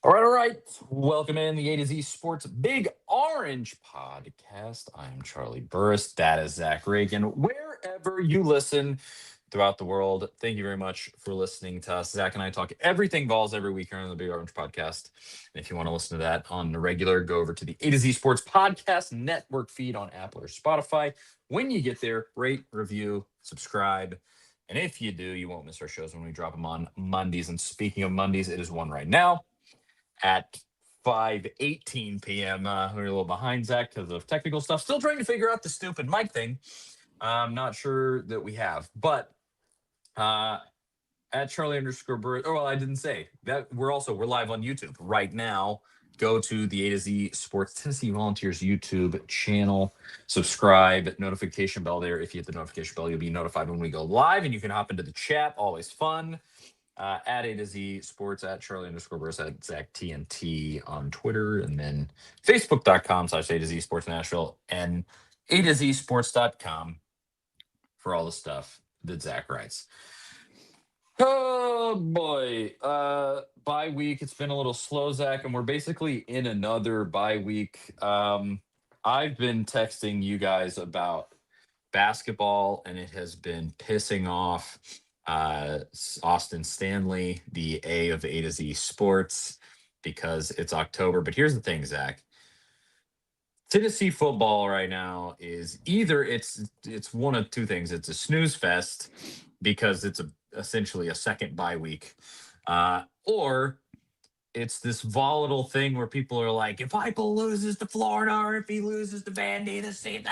All right. Welcome in the A to Z Sports Big Orange Podcast. I'm Charlie Burris. That is Zach Reagan. Wherever you listen throughout the world, thank you very much for listening to us. Zach and I talk everything Vols every week here on the Big Orange Podcast. And if you want to listen to that on the regular, go over to the A to Z Sports Podcast Network feed on Apple or Spotify. When you get there, rate, review, subscribe. And if you do, you won't miss our shows when we drop them on Mondays. And speaking of Mondays, it is one right now at 5:18 p.m. We're a little behind, Zach, because of technical stuff. Still trying to figure out the stupid mic thing. I'm not sure that we have, but at Charlie underscore Bird. Oh, well, I didn't say that. We're live on YouTube right now. Go to the A to Z Sports Tennessee Volunteers YouTube channel. Subscribe, notification bell there. If you hit the notification bell, you'll be notified when we go live, and you can hop into the chat. Always fun. At A to Z Sports, at Charlie underscore Burris, at Zach TNT on Twitter, and then Facebook.com/A to Z Sports Nashville, and A to Z Sports.com for all the stuff that Zach writes. Oh boy. Bye week. It's been a little slow, Zach, and we're basically in another bye week. I've been texting you guys about basketball, and it has been pissing off Austin Stanley, the A of A to Z Sports, because it's October. But here's the thing, Zach. Tennessee football right now is either it's one of two things. It's a snooze fest because it's essentially a second bye week, or it's this volatile thing where people are like, if Heupel loses to Florida or if he loses to Vandy, the same.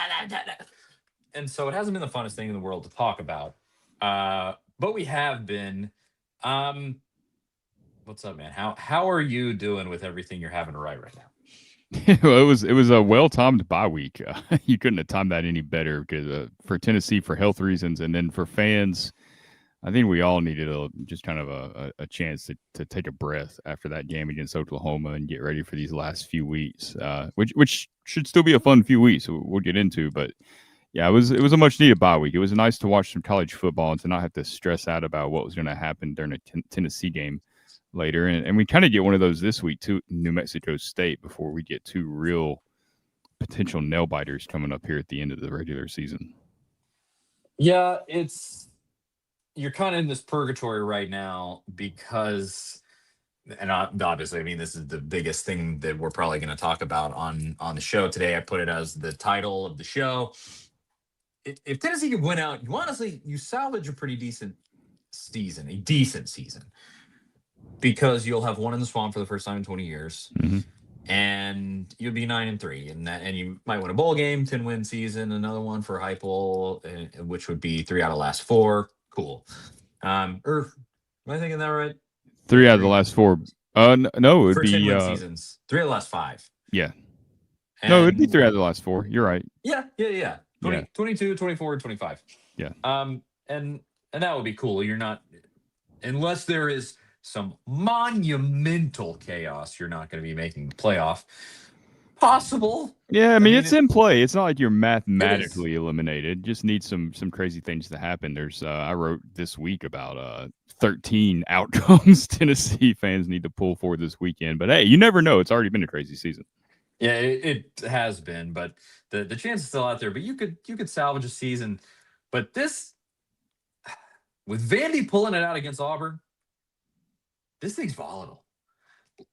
And so it hasn't been the funnest thing in the world to talk about. But we have been. What's up, man? How are you doing with everything you're having to write right now? Well, it was a well-timed bye week. You couldn't have timed that any better because for Tennessee, for health reasons, and then for fans, I think we all needed just kind of a chance to take a breath after that game against Oklahoma and get ready for these last few weeks, which should still be a fun few weeks. We'll get into, but yeah, it was a much needed bye week. It was nice to watch some college football and to not have to stress out about what was going to happen during a Tennessee game later. And we kind of get one of those this week too, New Mexico State, before we get two real potential nail biters coming up here at the end of the regular season. Yeah, you're kind of in this purgatory right now because, and obviously, I mean, this is the biggest thing that we're probably going to talk about on the show today. I put it as the title of the show. If Tennessee could win out, you salvage a pretty decent season, because you'll have one in the swamp for the first time in 20 years, and you'll be 9-3, and you might win a bowl game, 10-win season, another one for Heupel, which would be 3 out of the last 4. Cool. Am I thinking that right? 3 out of the last 4. No, it would for be 10-win seasons. 3 out of the last 5. Yeah. No, it'd be 3 out of the last 4. You're right. Yeah. 22, 24, 25. Yeah. And that would be cool. You're not, unless there is some monumental chaos, you're not going to be making the playoff. Possible. Yeah, I mean it's in play. It's not like you're mathematically eliminated. Just need some crazy things to happen. There's I wrote this week about 13 outcomes Tennessee fans need to pull for this weekend. But hey, you never know. It's already been a crazy season. Yeah, it has been, but the chance is still out there. But you could salvage a season. But this, with Vandy pulling it out against Auburn, this thing's volatile.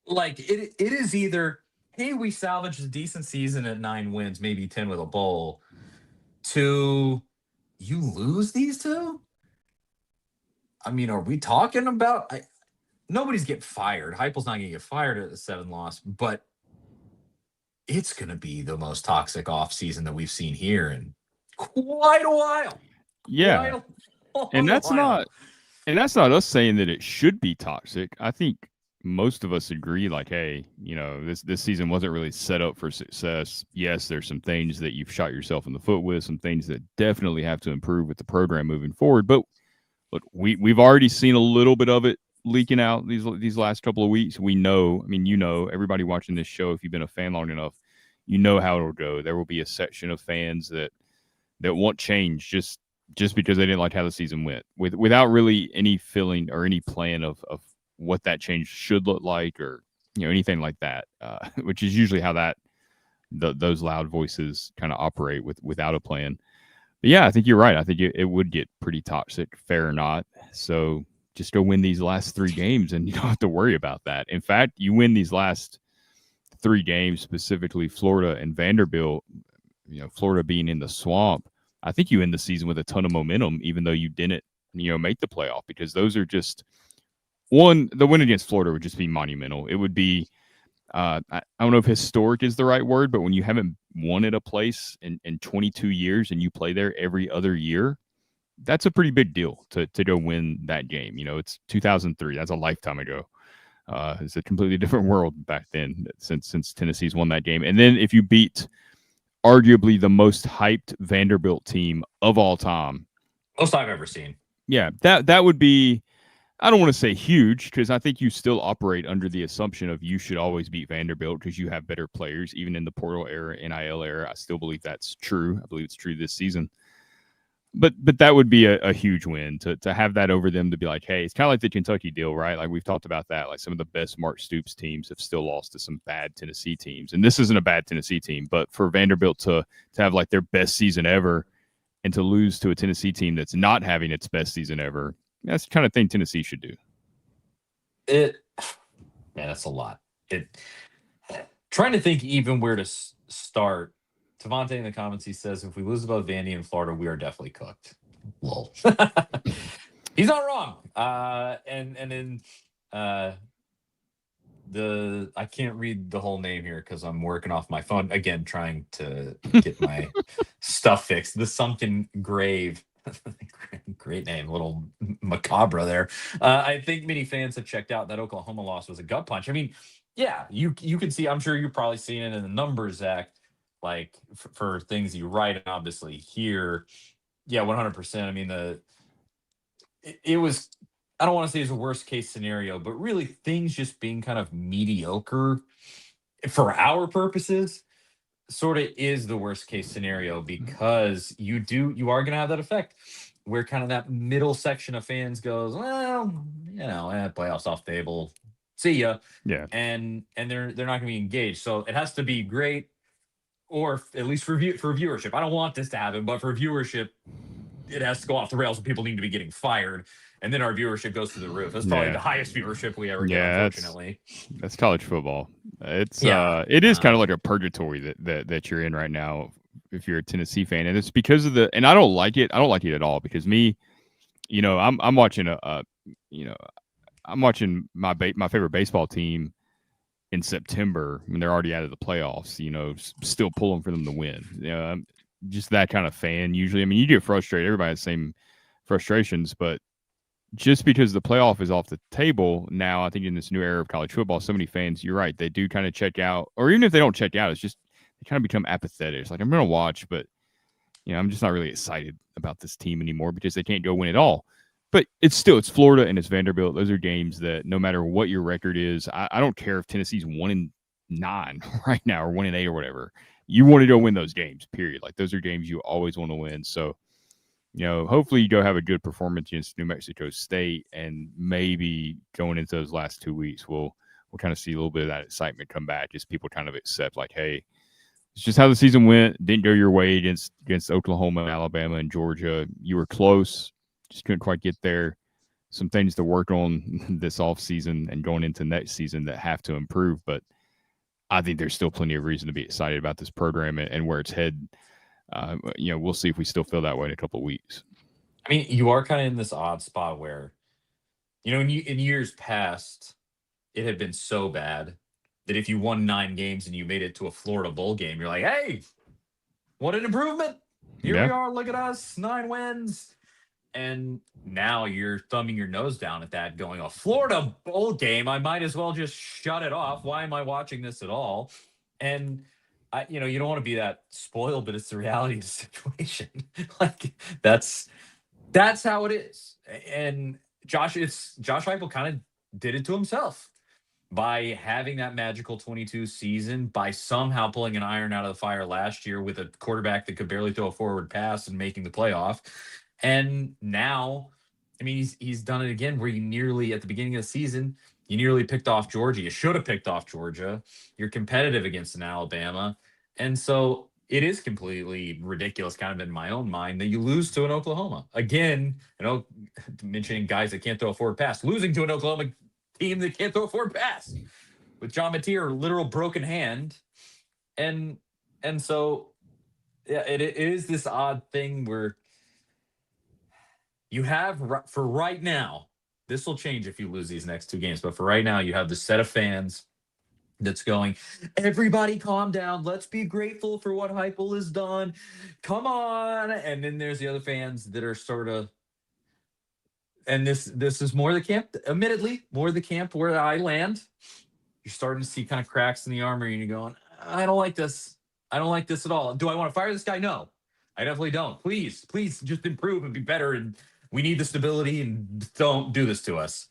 Like it is either, hey, we salvaged a decent season at 9 wins, maybe 10 with a bowl, to you lose these two? I mean, are we talking about? Nobody's getting fired. Heupel's not going to get fired at the 7 loss, but it's going to be the most toxic offseason that we've seen here in quite a while. Yeah. And that's not us saying that it should be toxic. I think most of us agree, like, hey, this season wasn't really set up for success. Yes, there's some things that you've shot yourself in the foot with, some things that definitely have to improve with the program moving forward. But look, we've already seen a little bit of it leaking out these last couple of weeks. We know, I mean, everybody watching this show, if you've been a fan long enough, you know how it'll go. There will be a section of fans that want change just because they didn't like how the season went, without really any feeling or any plan of what that change should look like or anything like that, which is usually how those loud voices kind of operate without a plan. But yeah, I think you're right. I think it would get pretty toxic, fair or not. So just go win these last 3 games, and you don't have to worry about that. In fact, you win these last 3 games, specifically Florida and Vanderbilt. Florida being in the swamp, I think you end the season with a ton of momentum, even though you didn't, make the playoff, because those are just the win against Florida would just be monumental. It would be, I don't know if historic is the right word, but when you haven't won at a place in 22 years and you play there every other year, that's a pretty big deal to go win that game. It's 2003. That's a lifetime ago. It's a completely different world back then since Tennessee's won that game. And then if you beat arguably the most hyped Vanderbilt team of all time, most I've ever seen. Yeah, that would be, I don't want to say huge, because I think you still operate under the assumption of you should always beat Vanderbilt because you have better players, even in the portal era, NIL era. I still believe that's true. I believe it's true this season. But that would be a huge win to have that over them, to be like, hey, it's kind of like the Kentucky deal, right? Like we've talked about that. Like some of the best Mark Stoops teams have still lost to some bad Tennessee teams. And this isn't a bad Tennessee team, but for Vanderbilt to have like their best season ever and to lose to a Tennessee team that's not having its best season ever, that's the kind of thing Tennessee should do. That's a lot. Trying to think even where to start. Tavante in the comments, he says, if we lose above Vandy in Florida, we are definitely cooked. Lol. He's not wrong. And then I can't read the whole name here because I'm working off my phone again, trying to get my stuff fixed. The Sunken Grave. Great name, a little macabre there. I think many fans have checked out that Oklahoma loss was a gut punch. I mean, yeah, you can see. I'm sure you've probably seen it in the numbers, Zach. Like for things you write, obviously here, yeah, 100%. I mean, it was. I don't want to say it's a worst case scenario, but really things just being kind of mediocre for our purposes sort of is the worst case scenario, because you are going to have that effect where kind of that middle section of fans goes, well, playoffs off the table, see ya. Yeah. And they're not going to be engaged. So it has to be great, or at least for viewership. I don't want this to happen, but for viewership, it has to go off the rails and people need to be getting fired. And then our viewership goes through the roof. That's probably the highest viewership we ever get, unfortunately. That's college football. It is kind of like a purgatory that you're in right now if you're a Tennessee fan. And it's because of and I don't like it. I don't like it at all, because me, I'm watching I'm watching my favorite baseball team in September when they're already out of the playoffs, still pulling for them to win. I'm just that kind of fan usually. I mean, you get frustrated. Everybody has the same frustrations, but just because the playoff is off the table now, I think in this new era of college football, so many fans, you're right, they do kind of check out. Or even if they don't check out, it's just they kind of become apathetic. It's like, I'm going to watch, but I'm just not really excited about this team anymore because they can't go win at all. But it's Florida and it's Vanderbilt. Those are games that no matter what your record is, I don't care if Tennessee's 1-9 right now or 1-8 or whatever. You want to go win those games, period. Like those are games you always want to win. So, hopefully you go have a good performance against New Mexico State, and maybe going into those last 2 weeks, we'll kind of see a little bit of that excitement come back. Just people kind of accept like, hey, it's just how the season went. Didn't go your way against Oklahoma, Alabama, and Georgia. You were close, just couldn't quite get there. Some things to work on this offseason and going into next season that have to improve. But I think there's still plenty of reason to be excited about this program and where it's headed. We'll see if we still feel that way in a couple of weeks. I mean, you are kind of in this odd spot where, in years past, it had been so bad that if you won 9 games and you made it to a Florida bowl game, you're like, hey, what an improvement. Here we are. Look at us, 9 wins. And now you're thumbing your nose down at that, going, a Florida bowl game, I might as well just shut it off. Why am I watching this at all? And you don't want to be that spoiled, but it's the reality of the situation. Like that's how it is. And Josh Heupel kind of did it to himself by having that magical 22 season, by somehow pulling an iron out of the fire last year with a quarterback that could barely throw a forward pass and making the playoff. And now, I mean, he's done it again where he nearly at the beginning of the season, You nearly picked off Georgia. You should have picked off Georgia. You're competitive against an Alabama. And so it is completely ridiculous, kind of in my own mind, that you lose to an Oklahoma. Again, mentioning guys that can't throw a forward pass, losing to an Oklahoma team that can't throw a forward pass with John Mateer, literal broken hand. And so yeah, it is this odd thing where you have, for right now, this will change if you lose these next two games, but for right now, you have this set of fans that's going, everybody calm down. Let's be grateful for what Heupel has done. Come on. And then there's the other fans that are sort of, and this is more the camp, admittedly, more the camp where I land. You're starting to see kind of cracks in the armor, and you're going, I don't like this. I don't like this at all. Do I want to fire this guy? No, I definitely don't. Please just improve and be better. And we need the stability, and don't do this to us.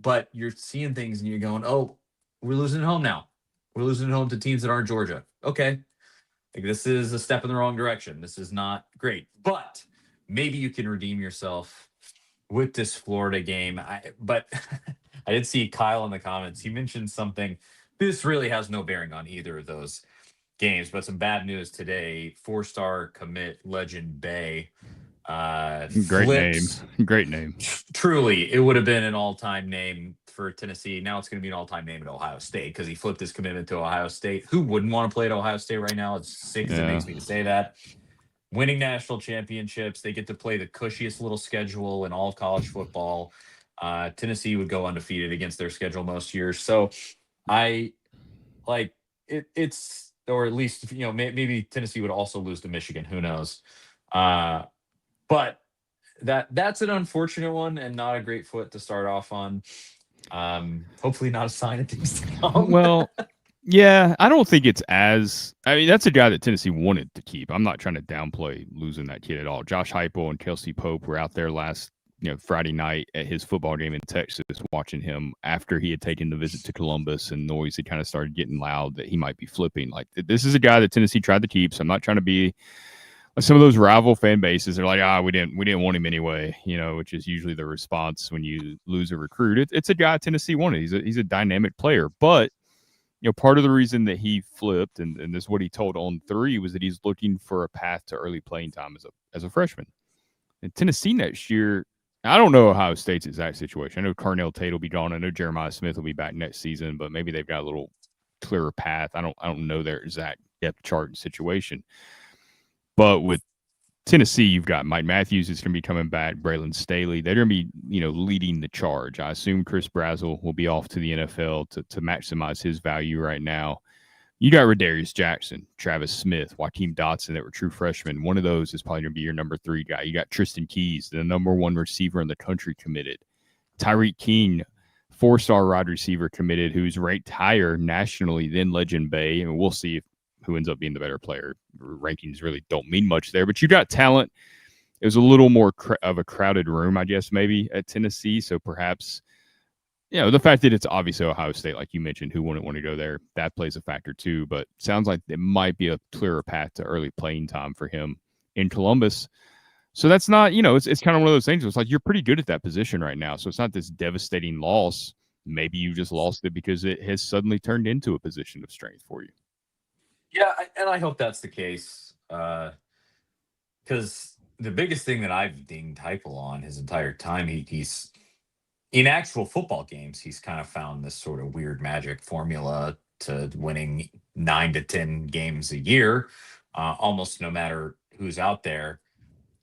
But you're seeing things and you're going, oh, we're losing at home now. We're losing at home to teams that aren't Georgia. Okay. Like, this is a step in the wrong direction. This is not great. But maybe you can redeem yourself with this Florida game. But I did see Kyle in the comments. He mentioned something. This really has no bearing on either of those games, but some bad news today. 4-star commit legend Bay Great name. Great name. Truly, it would have been an all-time name for Tennessee. Now it's going to be an all-time name at Ohio State because he flipped his commitment to Ohio State. Who wouldn't want to play at Ohio State right now? It's sick as it makes me to say that. Winning national championships, they get to play the cushiest little schedule in all of college football. Tennessee would go undefeated against their schedule most years. So I like it. It's, or at least, maybe Tennessee would also lose to Michigan. Who knows? But that's an unfortunate one and not a great foot to start off on. Hopefully not a sign of things to come. Well, yeah, I don't think it's as. I mean, that's a guy that Tennessee wanted to keep. I'm not trying to downplay losing that kid at all. Josh Heupel and Kelsey Pope were out there last, Friday night at his football game in Texas, watching him after he had taken the visit to Columbus and noise had kind of started getting loud that he might be flipping. Like, this is a guy that Tennessee tried to keep. So I'm not trying to be some of those rival fan bases are like, we didn't want him anyway, which is usually the response when you lose a recruit. It's a guy Tennessee wanted. He's a dynamic player, but part of the reason that he flipped, and this is what he told On3, was that he's looking for a path to early playing time as a freshman. And Tennessee next year, I don't know Ohio State's exact situation. I know Carnell Tate will be gone. I know Jeremiah Smith will be back next season, but maybe they've got a little clearer path. I don't know their exact depth chart and situation. But with Tennessee, you've got Mike Matthews is going to be coming back, Braylon Staley. They're going to be, leading the charge. I assume Chris Brazzell will be off to the NFL to maximize his value right now. You got Radarius Jackson, Travis Smith, Joaquin Dotson that were true freshmen. One of those is probably going to be your number 3 guy. You got Tristan Keys, the number 1 receiver in the country, committed. Tyreek King, 4-star wide receiver, committed, who's ranked higher nationally than Legend Bay. And we'll see who ends up being the better player. Rankings really don't mean much there, but you got talent. It was a little more of a crowded room, I guess, maybe at Tennessee. So perhaps, the fact that it's obviously Ohio State, like you mentioned, who wouldn't want to go there, that plays a factor too. But sounds like it might be a clearer path to early playing time for him in Columbus. So that's not, it's kind of one of those things. It's like you're pretty good at that position right now. So it's not this devastating loss. Maybe you just lost it because it has suddenly turned into a position of strength for you. Yeah, and I hope that's the case, because the biggest thing that I've dinged Heupel on his entire time, he's in actual football games, he's kind of found this sort of weird magic formula to winning 9 to 10 games a year, almost no matter who's out there.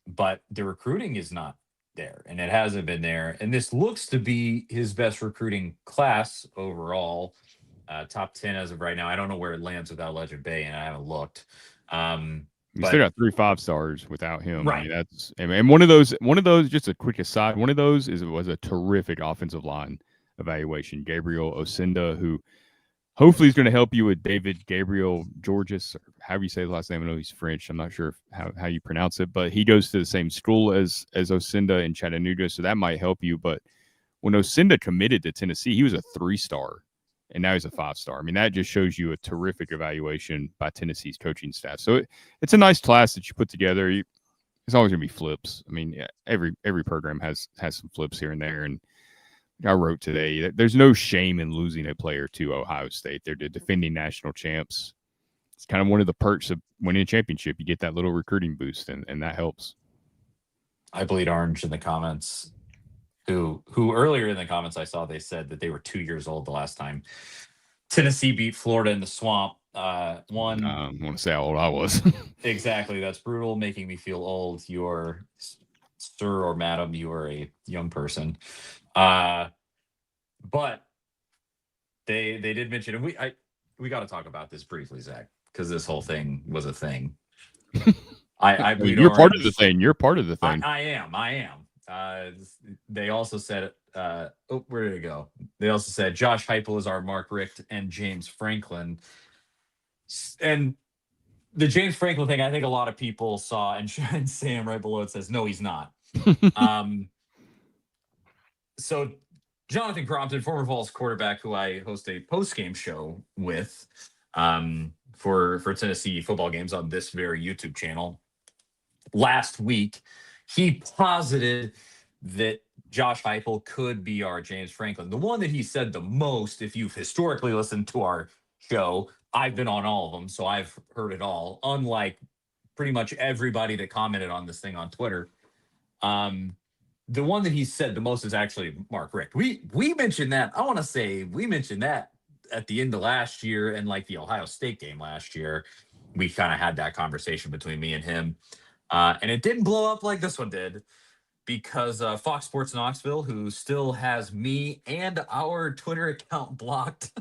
But the recruiting is not there, and it hasn't been there. And this looks to be his best recruiting class overall. Top 10 as of right now. I don't know where it lands without Legend Bay, and I haven't looked. You still got 3 5-stars without him. Right. I mean, and one of those, just a quick aside, one of those was a terrific offensive line evaluation. Gabriel Osenda, who hopefully is going to help you with David Gabriel Georges, or however you say his last name. I know he's French. I'm not sure how you pronounce it, but he goes to the same school as Osenda in Chattanooga, so that might help you. But when Osenda committed to Tennessee, he was a 3-star. And now he's a 5-star. I mean, that just shows you a terrific evaluation by Tennessee's coaching staff. So it's a nice class that you put together. It's always going to be flips. I mean, every program has some flips here and there. And I wrote today that there's no shame in losing a player to Ohio State. They're the defending national champs. It's kind of one of the perks of winning a championship. You get that little recruiting boost, and that helps. I bleed orange in the comments. Who earlier in the comments I saw they said that they were 2 years old the last time Tennessee beat Florida in the swamp. One I want to say how old I was. exactly. That's brutal, making me feel old. You're sir or madam. You are a young person. But they did mention, and we got to talk about this briefly, Zach, because this whole thing was a thing. I bleed You're part of the orange. thing. You're part of the thing. I am. I am. They also said, oh, where did it go? They also said Josh Heupel is our Mark Richt and James Franklin. And the James Franklin thing, I think a lot of people saw, and Sam right below it says, no, he's not. So Jonathan Crompton, former Vols quarterback, who I host a post-game show with for Tennessee football games on this very YouTube channel, last week, he posited that Josh Heupel could be our James Franklin. The one that he said the most, if you've historically listened to our show, I've been on all of them, so I've heard it all, unlike pretty much everybody that commented on this thing on Twitter. The one that he said the most is actually Mark Richt. We mentioned that. I want to say we mentioned that at the end of last year and like the Ohio State game last year. We kind of had that conversation between me and him. And it didn't blow up like this one did because Fox Sports Knoxville, who still has me and our Twitter account blocked,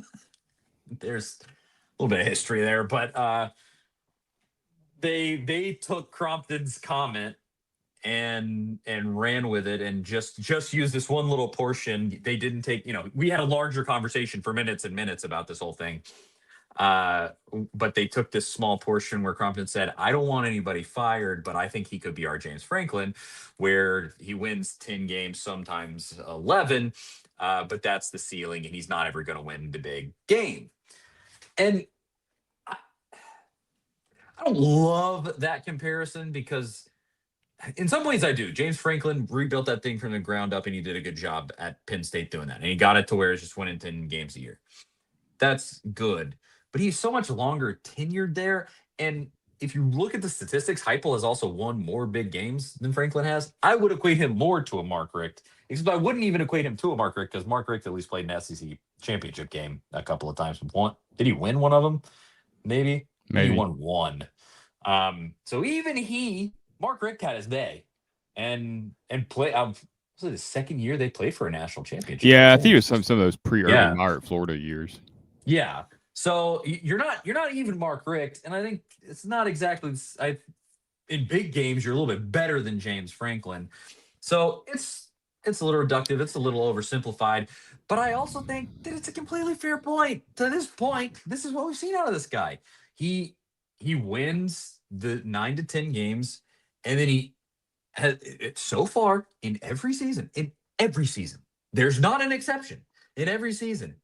there's a little bit of history there, but they took Crompton's comment and ran with it and just used this one little portion. They didn't take, we had a larger conversation for minutes and minutes about this whole thing. But they took this small portion where Crompton said, I don't want anybody fired, but I think he could be our James Franklin, where he wins 10 games, sometimes 11, but that's the ceiling, and he's not ever going to win the big game. And I don't love that comparison because in some ways I do. James Franklin rebuilt that thing from the ground up, and he did a good job at Penn State doing that. And he got it to where it's just winning 10 games a year. That's good. But he's so much longer tenured there. And if you look at the statistics, Heupel has also won more big games than Franklin has. I would equate him more to a Mark Richt, except I wouldn't even equate him to a Mark Richt because Mark Richt at least played an SEC championship game a couple of times. Did he win one of them? Maybe. He won one. So even Mark Richt had his day and play. Was it his second year they played for a national championship? Yeah, I think it was some of those pre-Urban Meyer at Florida years. Yeah. So you're not even Mark Richt, and I think it's not exactly. In big games, you're a little bit better than James Franklin. So it's a little reductive. It's a little oversimplified. But I also think that it's a completely fair point. To this point, this is what we've seen out of this guy. He wins the 9 to 10 games, and then he has it so far in every season. There's not an exception. In every season,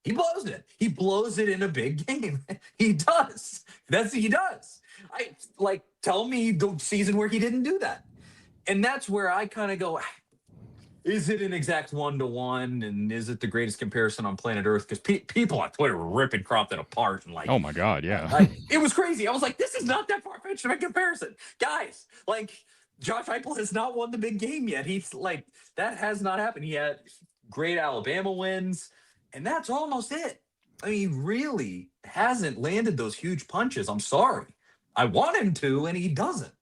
he blows it. He blows it in a big game. He does. He does. Tell me the season where he didn't do that. And that's where I kind of go, is it an exact 1-to-1? And is it the greatest comparison on planet Earth? Because people on Twitter were ripping Crompton apart and oh my God, yeah. It was crazy. I was like, this is not that far-fetched of a comparison. Guys, Josh Heupel has not won the big game yet. He's that has not happened. He had great Alabama wins, and that's almost it. I mean, he really hasn't landed those huge punches. I'm sorry. I want him to, and he doesn't.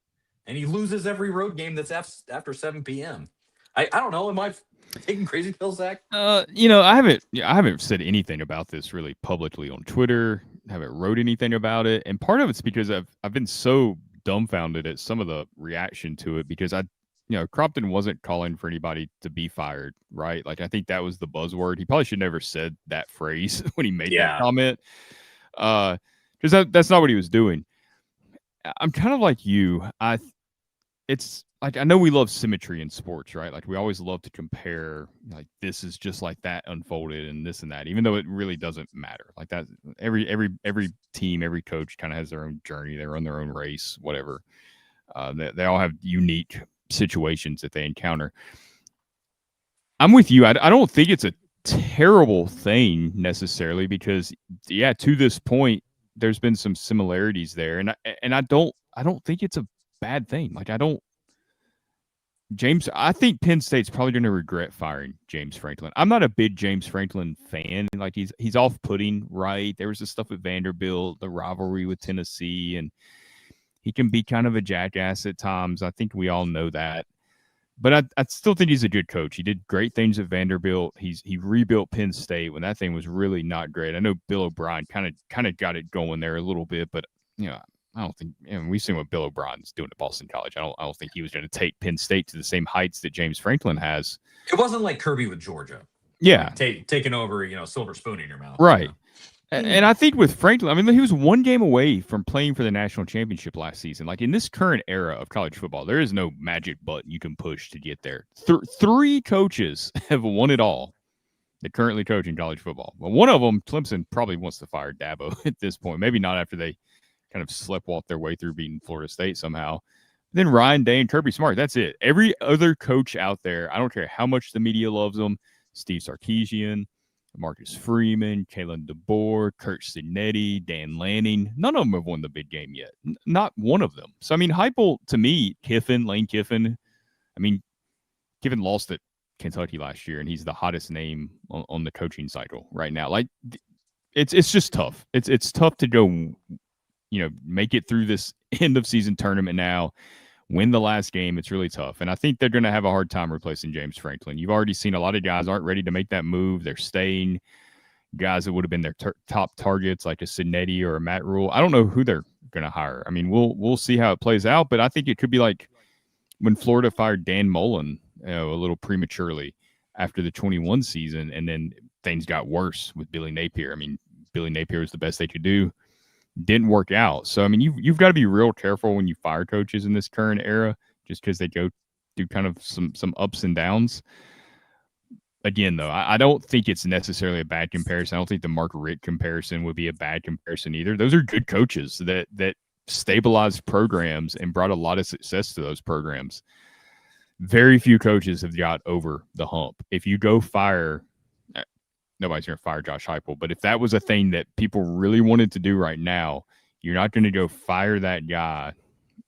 And he loses every road game that's after 7 p.m. I don't know. Am I taking crazy pills, Zach? I haven't said anything about this really publicly on Twitter. Haven't wrote anything about it, and part of it's because I've been so dumbfounded at some of the reaction to it because Crompton wasn't calling for anybody to be fired, right? Like I think that was the buzzword. He probably should never said that phrase when he made that comment, because that's not what he was doing. I'm kind of like you. It's like I know we love symmetry in sports, right? Like we always love to compare, like this is just like that unfolded and this and that, even though it really doesn't matter. Like that, every team, every coach kind of has their own journey. They run their own race, whatever. They all have unique situations that they encounter. I'm with you. I don't think it's a terrible thing necessarily because, yeah, to this point, there's been some similarities there, and I don't think it's a bad thing. Like I don't James. I think Penn State's probably going to regret firing James Franklin. I'm not a big James Franklin fan. Like he's off putting, right? There was the stuff at Vanderbilt, the rivalry with Tennessee, and he can be kind of a jackass at times. I think we all know that. But I still think he's a good coach. He did great things at Vanderbilt. He rebuilt Penn State when that thing was really not great. I know Bill O'Brien kind of got it going there a little bit, but you know, I don't think we've seen what Bill O'Brien's doing at Boston College. I don't think he was going to take Penn State to the same heights that James Franklin has. It wasn't like Kirby with Georgia. Yeah, like taking over, silver spoon in your mouth. Right. And I think with Franklin, I mean, he was one game away from playing for the national championship last season. Like in this current era of college football, there is no magic button you can push to get there. Three coaches have won it all that currently coach in college football. Well, one of them, Clemson, probably wants to fire Dabo at this point. Maybe not after they kind of sleptwalked their way through beating Florida State somehow. Then Ryan Day and Kirby Smart. That's it. Every other coach out there, I don't care how much the media loves them, Steve Sarkisian, Marcus Freeman, Kalen DeBoer, Kurt Cinetti, Dan Lanning. None of them have won the big game yet. Not one of them. So, I mean, Heupel, to me, Lane Kiffin, I mean, Kiffin lost at Kentucky last year, and he's the hottest name on the coaching cycle right now. Like, it's just tough. It's tough to go, make it through this end of season tournament now, win the last game. It's really tough. And I think they're going to have a hard time replacing James Franklin. You've already seen a lot of guys aren't ready to make that move. They're staying. Guys that would have been their top targets, like a Cinetti or a Matt Rule. I don't know who they're going to hire. I mean, we'll see how it plays out, but I think it could be like when Florida fired Dan Mullen a little prematurely after the 21 season, and then things got worse with Billy Napier. I mean, Billy Napier was the best they could do. Didn't work out. So, I mean, you've got to be real careful when you fire coaches in this current era, just because they go through kind of some ups and downs. Again, though, I don't think it's necessarily a bad comparison. I don't think the Mark Richt comparison would be a bad comparison either. Those are good coaches that stabilized programs and brought a lot of success to those programs. Very few coaches have got over the hump. If you go fire, nobody's going to fire Josh Heupel, but if that was a thing that people really wanted to do right now, you're not going to go fire that guy,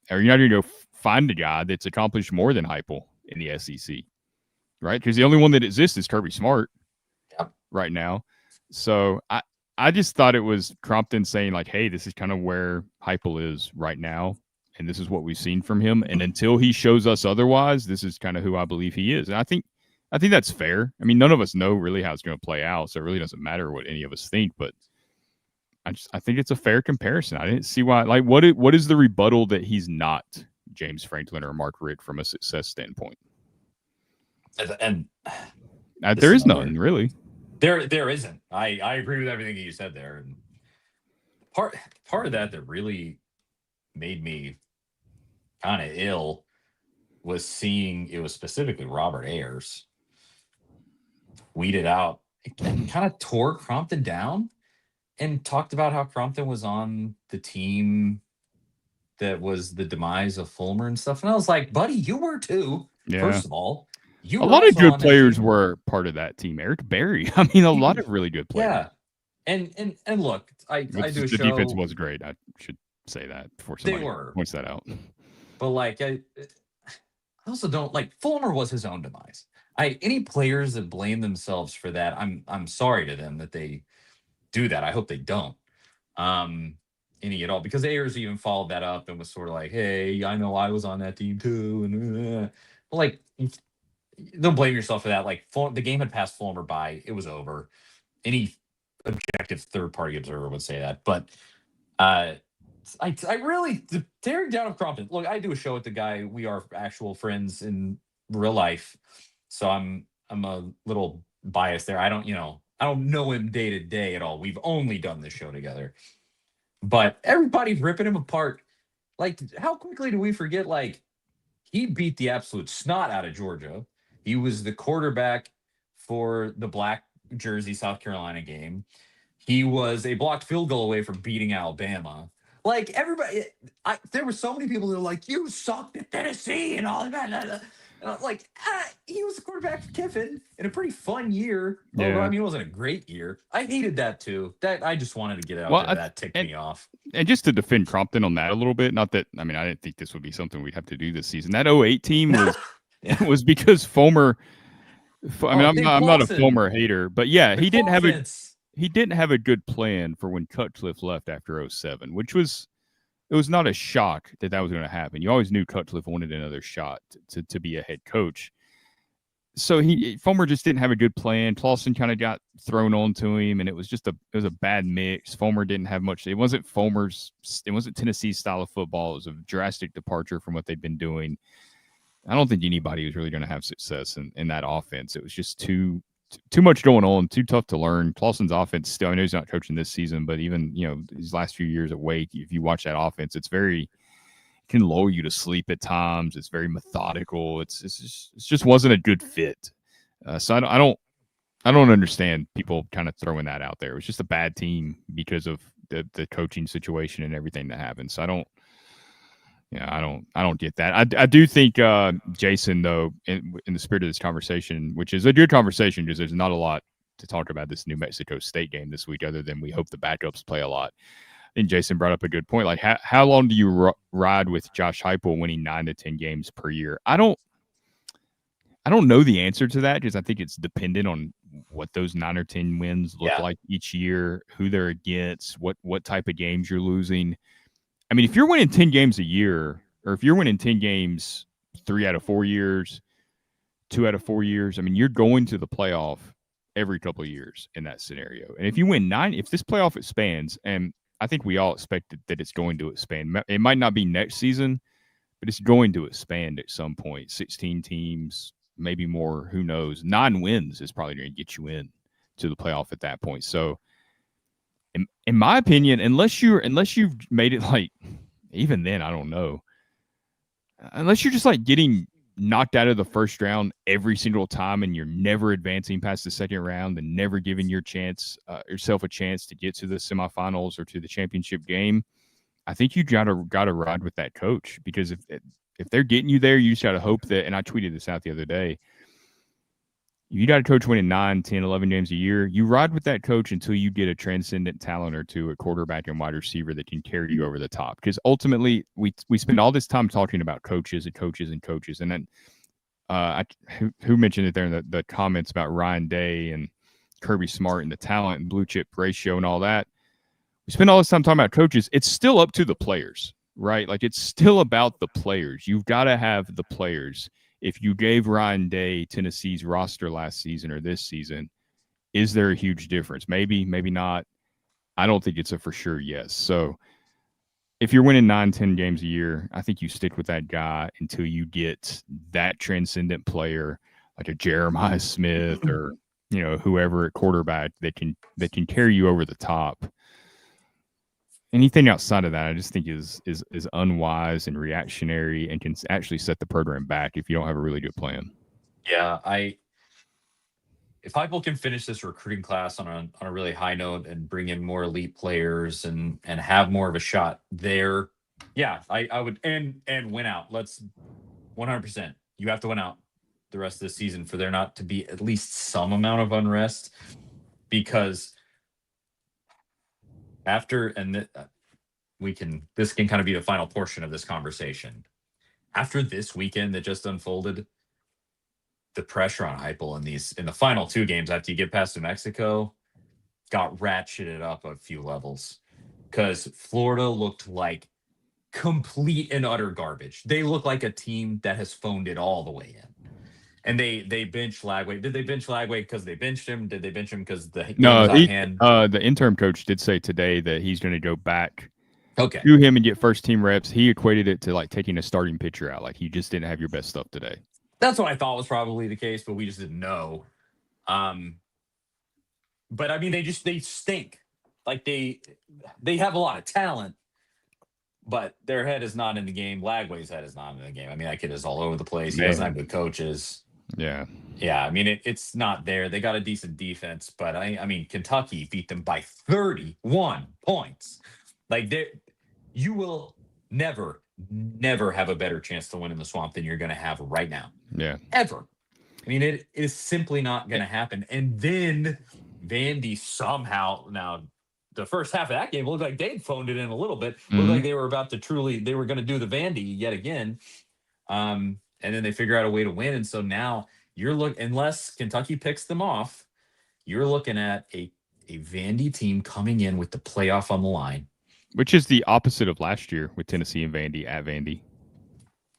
or you're not going to go find a guy that's accomplished more than Heupel in the SEC, right? Because the only one that exists is Kirby Smart right now. So I just thought it was Crompton saying like, hey, this is kind of where Heupel is right now, and this is what we've seen from him. And until he shows us otherwise, this is kind of who I believe he is. And I think that's fair. I mean, none of us know really how it's going to play out, so it really doesn't matter what any of us think. But I think it's a fair comparison. I didn't see why. Like, what is the rebuttal that he's not James Franklin or Mark Richt from a success standpoint? And there is none really. There isn't. I agree with everything you said there. And part of that really made me kind of ill was seeing it was specifically Robert Ayers tweeted out and kind of tore Crompton down and talked about how Crompton was on the team that was the demise of Fulmer and stuff. And I was like, buddy, you were too. Yeah. First of all, a lot of good players were part of that team. Eric Berry. I mean, a lot of really good players. Yeah. And look, I do a the show. The defense was great. I should say that before somebody points that out. But like, I also don't like Fulmer was his own demise. Any players that blame themselves for that, I'm sorry to them that they do that. I hope they don't. Any at all, because Ayers even followed that up and was sort of like, hey, I know I was on that team too. And like, don't blame yourself for that. Like, the game had passed Fulmer by. It was over. Any objective third-party observer would say that. But I really, tearing down of Crompton. Look, I do a show with the guy. We are actual friends in real life. So I'm a little biased there. I don't know him day to day at all. We've only done this show together. But everybody's ripping him apart. Like, how quickly do we forget, like, he beat the absolute snot out of Georgia. He was the quarterback for the black jersey South Carolina game. He was a blocked field goal away from beating Alabama. Like, everybody, there were so many people that were like, you sucked at Tennessee and all that. And I'm like, he was the quarterback for Kiffin in a pretty fun year. Although, I Yeah. mean, it wasn't a great year. I hated that too. That I just wanted to get it out Well, there. That ticked me off. and just to defend Crompton on that a little bit, not that I mean I didn't think this would be something we'd have to do this season. That '08 team was Yeah. was because Fulmer. I mean, Oh, Nick I'm not a Clausen, Fulmer hater, but yeah, the offense. he didn't have a good plan for when Cutcliffe left after '07, which was it was not a shock that that was going to happen. You always knew Cutcliffe wanted another shot to be a head coach. So Fulmer just didn't have a good plan. Clausen kind of got thrown onto him, and it was a bad mix. Fulmer didn't have much. It wasn't Tennessee's style of football. It was a drastic departure from what they'd been doing. I don't think anybody was really going to have success in that offense. It was just too much going on, too tough to learn. Clausen's offense still, I know he's not coaching this season, but even these last few years at Wake, if you watch that offense, it's very can lull you to sleep at times. It's very methodical. It just wasn't a good fit. So I don't understand people kind of throwing that out there. It was just a bad team because of the coaching situation and everything that happened. So I don't get that. I do think Jason, though, in the spirit of this conversation, which is a good conversation because there's not a lot to talk about this New Mexico State game this week, other than we hope the backups play a lot. And Jason brought up a good point. Like, how long do you ride with Josh Heupel winning 9 to 10 games per year? I don't know the answer to that because I think it's dependent on what those 9 or 10 wins look like each year, who they're against, what type of games you're losing. I mean, if you're winning 10 games a year, or if you're winning 10 games 3 out of 4 years, 2 out of 4 years, I mean, you're going to the playoff every couple of years in that scenario. And if you win 9, if this playoff expands, and I think we all expected that it's going to expand. It might not be next season, but it's going to expand at some point. 16 teams, maybe more, who knows. 9 wins is probably going to get you in to the playoff at that point. So in my opinion, unless you've made it like, even then, I don't know. Unless you're just like getting knocked out of the first round every single time and you're never advancing past the second round and never giving yourself a chance to get to the semifinals or to the championship game, I think you gotta ride with that coach, because if they're getting you there, you just gotta hope that. And I tweeted this out the other day. You got a coach winning 9, 10, 11 games a year. You ride with that coach until you get a transcendent talent or two at quarterback and wide receiver that can carry you over the top. Because ultimately, we spend all this time talking about coaches and coaches and coaches. And then who mentioned it there in the comments about Ryan Day and Kirby Smart and the talent and blue chip ratio and all that. We spend all this time talking about coaches. It's still up to the players, right? Like, it's still about the players. You've got to have the players. If you gave Ryan Day Tennessee's roster last season or this season, is there a huge difference? Maybe, maybe not. I don't think it's a for sure yes. So if you're winning 9, 10 games a year, I think you stick with that guy until you get that transcendent player like a Jeremiah Smith or whoever at quarterback that can carry you over the top. Anything outside of that, I just think is unwise and reactionary and can actually set the program back if you don't have a really good plan. Yeah, if Heupel can finish this recruiting class on a really high note and bring in more elite players and have more of a shot there, yeah, I would and win out. Let's 100%. You have to win out the rest of the season for there not to be at least some amount of unrest, because after this can kind of be the final portion of this conversation. After this weekend that just unfolded, the pressure on Heupel in the final 2 games after you get past New Mexico got ratcheted up a few levels, because Florida looked like complete and utter garbage. They look like a team that has phoned it all the way in. And they benched Lagway. Did they bench Lagway because they benched him? Did they bench him because the game was out of hand? The interim coach did say today that he's going to go back to him and get first team reps. He equated it to like taking a starting pitcher out. Like, you just didn't have your best stuff today. That's what I thought was probably the case, but we just didn't know. But I mean, they stink. Like, they have a lot of talent, but their head is not in the game. Lagway's head is not in the game. I mean, that kid is all over the place. He doesn't have good coaches. Yeah. I mean, it's not there. They got a decent defense, but I mean, Kentucky beat them by 31 points. Like, you will never, never have a better chance to win in the Swamp than you're going to have right now. Yeah. Ever. I mean, it is simply not going to happen. And then Vandy somehow, now the first half of that game looked like they'd phoned it in a little bit. Looked Mm-hmm. like they were about to they were going to do the Vandy yet again. And then they figure out a way to win. And so now unless Kentucky picks them off, you're looking at a Vandy team coming in with the playoff on the line. Which is the opposite of last year with Tennessee and Vandy at Vandy.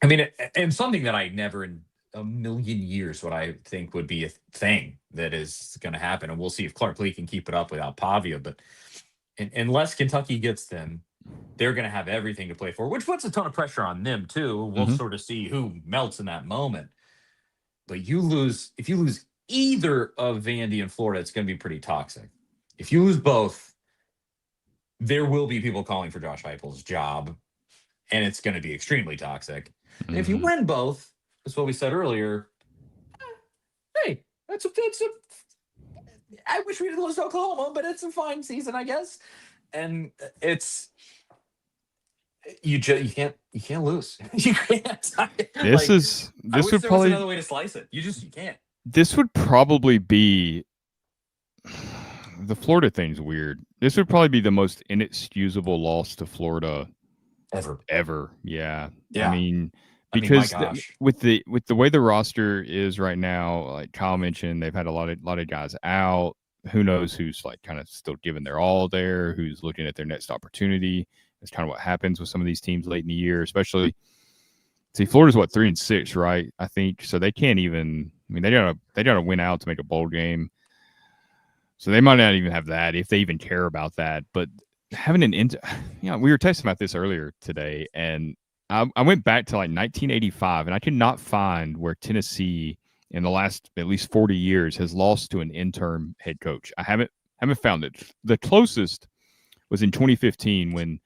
I mean, and something that I never in a million years what I think would be a thing that is going to happen. And we'll see if Clark Lee can keep it up without Pavia. But unless Kentucky gets them, they're going to have everything to play for, which puts a ton of pressure on them, too. We'll sort of see who melts in that moment. But if you lose either of Vandy and Florida, it's going to be pretty toxic. If you lose both, there will be people calling for Josh Heupel's job, and it's going to be extremely toxic. And if you win both, that's what we said earlier. Hey, that's a. I wish we didn't lose to Oklahoma, but it's a fine season, I guess. And it's you can't lose. You can't. This would probably another way to slice it. You can't. This would probably be the Florida thing's weird. This would probably be the most inexcusable loss to Florida ever. Yeah. I mean, because with the way the roster is right now, like Kyle mentioned, they've had a lot of guys out. Who knows who's like kind of still giving their all there, who's looking at their next opportunity. That's kind of what happens with some of these teams late in the year, especially. See, Florida's 3-6, right? I think so. They can't even. I mean, they gotta win out to make a bowl game. So they might not even have that if they even care about that. But having we were texting about this earlier today, and I went back to like 1985, and I could not find where Tennessee in the last at least 40 years has lost to an interim head coach. I haven't found it. The closest was in 2015 when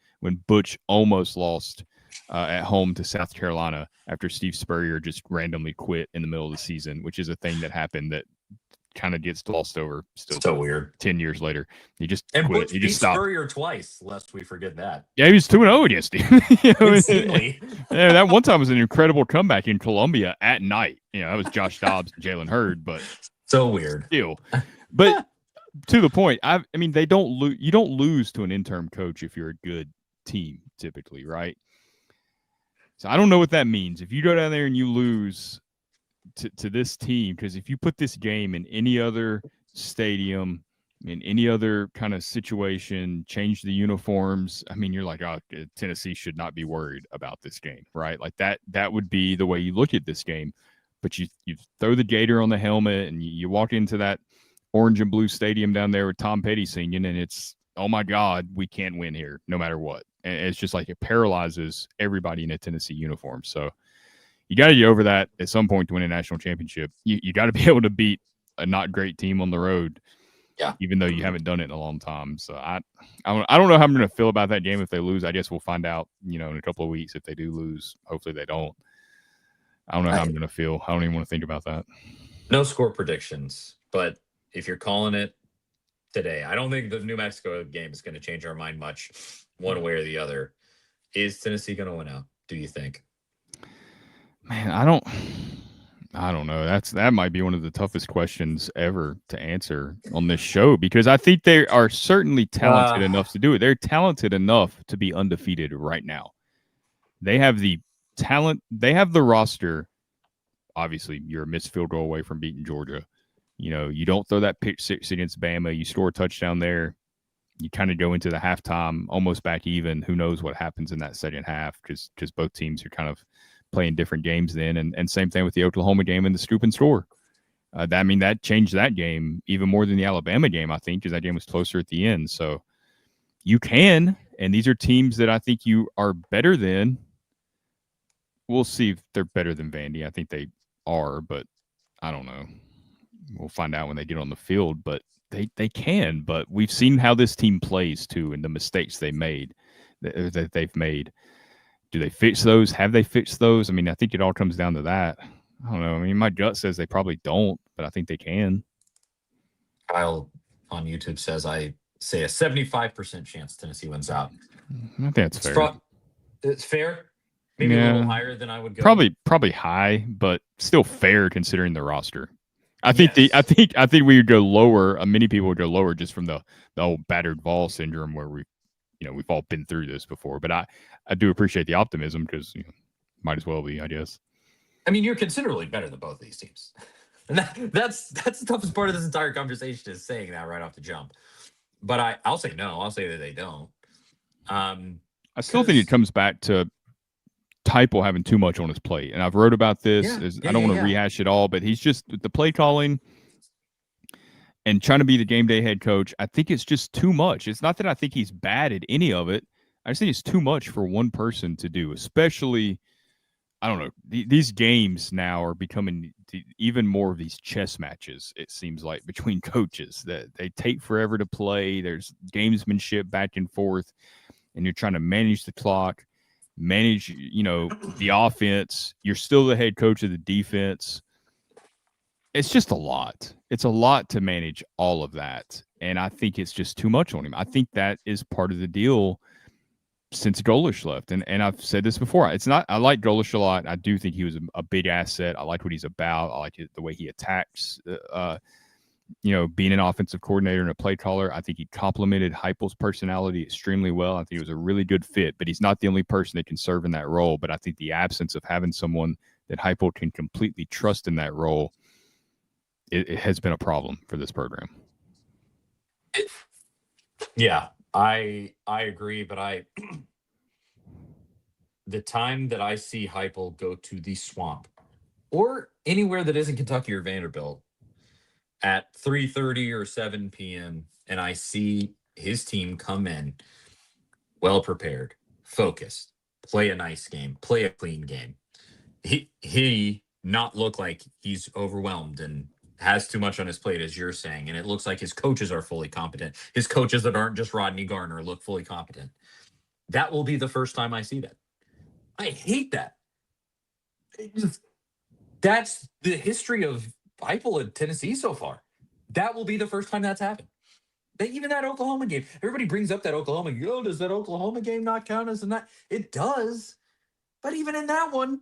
Butch almost lost at home to South Carolina after Steve Spurrier just randomly quit in the middle of the season, which is a thing that happened that kind of gets glossed over still. So weird. 10 years later, he just quit. Butch He just stopped. Spurrier twice, lest we forget that. Yeah, he was 2-0 against him. Insanely. Yeah, that one time was an incredible comeback in Columbia at night. That was Josh Dobbs and Jalen Hurd, but so weird. Still, but to the point, I mean, they don't lose. You don't lose to an interim coach if you're a good team, typically, right? So I don't know what that means. If you go down there and you lose to this team, because if you put this game in any other stadium, in any other kind of situation, change the uniforms, I mean, you're like, oh, Tennessee should not be worried about this game, right? Like that would be the way you look at this game. But you throw the gator on the helmet and you walk into that orange and blue stadium down there with Tom Petty singing, and it's, oh my God, we can't win here no matter what. And it's just like it paralyzes everybody in a Tennessee uniform. So you got to get over that at some point to win a national championship. You got to be able to beat a not great team on the road, even though you haven't done it in a long time. So I don't know how I'm going to feel about that game if they lose. I guess we'll find out, in a couple of weeks if they do lose. Hopefully they don't. I don't know how I'm going to feel. I don't even want to think about that. No score predictions, but if you're calling it today, I don't think the New Mexico game is going to change our mind much one way or the other. Is Tennessee going to win out, do you think? Man, I don't know. That might be one of the toughest questions ever to answer on this show, because I think they are certainly talented enough to do it. They're talented enough to be undefeated right now. They have the talent. They have the roster. Obviously, you're a missed field goal away from beating Georgia. You don't throw that pick six against Bama. You score a touchdown there. You kind of go into the halftime almost back even. Who knows what happens in that second half? Because both teams are kind of playing different games then. And same thing with the Oklahoma game and the scoop and score. That changed that game even more than the Alabama game, I think, because that game was closer at the end. So you can, and these are teams that I think you are better than. We'll see if they're better than Vandy. I think they are, but I don't know. We'll find out when they get on the field, but they can. But we've seen how this team plays too, and the mistakes they made that they've made. Do they fix those? Have they fixed those? I mean, I think it all comes down to that. I don't know. I mean, my gut says they probably don't, but I think they can. Kyle on YouTube says I say a 75% chance Tennessee wins out. I think that's fair. It's fair. Maybe a little Yeah, higher than I would go. probably high, but still fair considering the roster. Yes. I think we would go lower. Many people would go lower just from the old battered Vol syndrome, where we've all been through this before. But I do appreciate the optimism because might as well be, I guess. I mean, you're considerably better than both of these teams. And that's the toughest part of this entire conversation is saying that right off the jump. But I'll say no. I'll say that they don't. I still think it Because comes back to Typel having too much on his plate, and I've wrote about this. yeah, yeah, I don't yeah, want to yeah. rehash it all, but he's just the play calling and trying to be the game day head coach. I think it's just too much. It's not that I think he's bad at any of it. I just think it's too much for one person to do, especially. I don't know. These games now are becoming even more of these chess matches, it seems like, between coaches that they take forever to play. There's gamesmanship back and forth, and you're trying to manage the clock, manage, the offense. You're still the head coach of the defense. It's just a lot. It's a lot to manage all of that. And I think it's just too much on him. I think that is part of the deal since Golish left. And I've said this before. It's not, I like Golish a lot. I do think he was a big asset. I like what he's about. I like the way he attacks, being an offensive coordinator and a play caller. I think he complemented Heupel's personality extremely well. I think he was a really good fit, but he's not the only person that can serve in that role. But I think the absence of having someone that Heupel can completely trust in that role, it has been a problem for this program. Yeah, I agree, but the time that I see Heupel go to the Swamp or anywhere that isn't Kentucky or Vanderbilt at 3:30 or 7 p.m. and I see his team come in well prepared, focused, play a nice game, play a clean game. He not look like he's overwhelmed and has too much on his plate, as you're saying, and it looks like his coaches are fully competent. His coaches that aren't just Rodney Garner look fully competent. That will be the first time I see that. I hate that. That's the history of Heupel in Tennessee so far. That will be the first time that's happened. Even that Oklahoma game, everybody brings up that Oklahoma. Oh, does that Oklahoma game not count as a not? It does. But even in that one,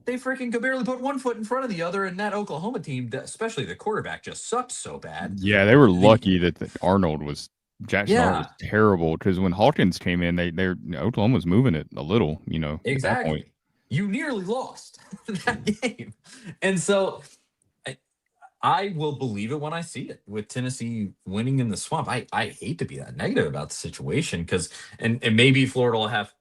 they freaking could barely put one foot in front of the other. And that Oklahoma team, especially the quarterback, just sucked so bad. Yeah, they were lucky that Arnold was Jackson Arnold was Yeah, terrible because when Hawkins came in, Oklahoma was moving it a little, at that point. exactly. You nearly lost that game. And so I will believe it when I see it with Tennessee winning in the Swamp. I hate to be that negative about the situation because and maybe Florida will have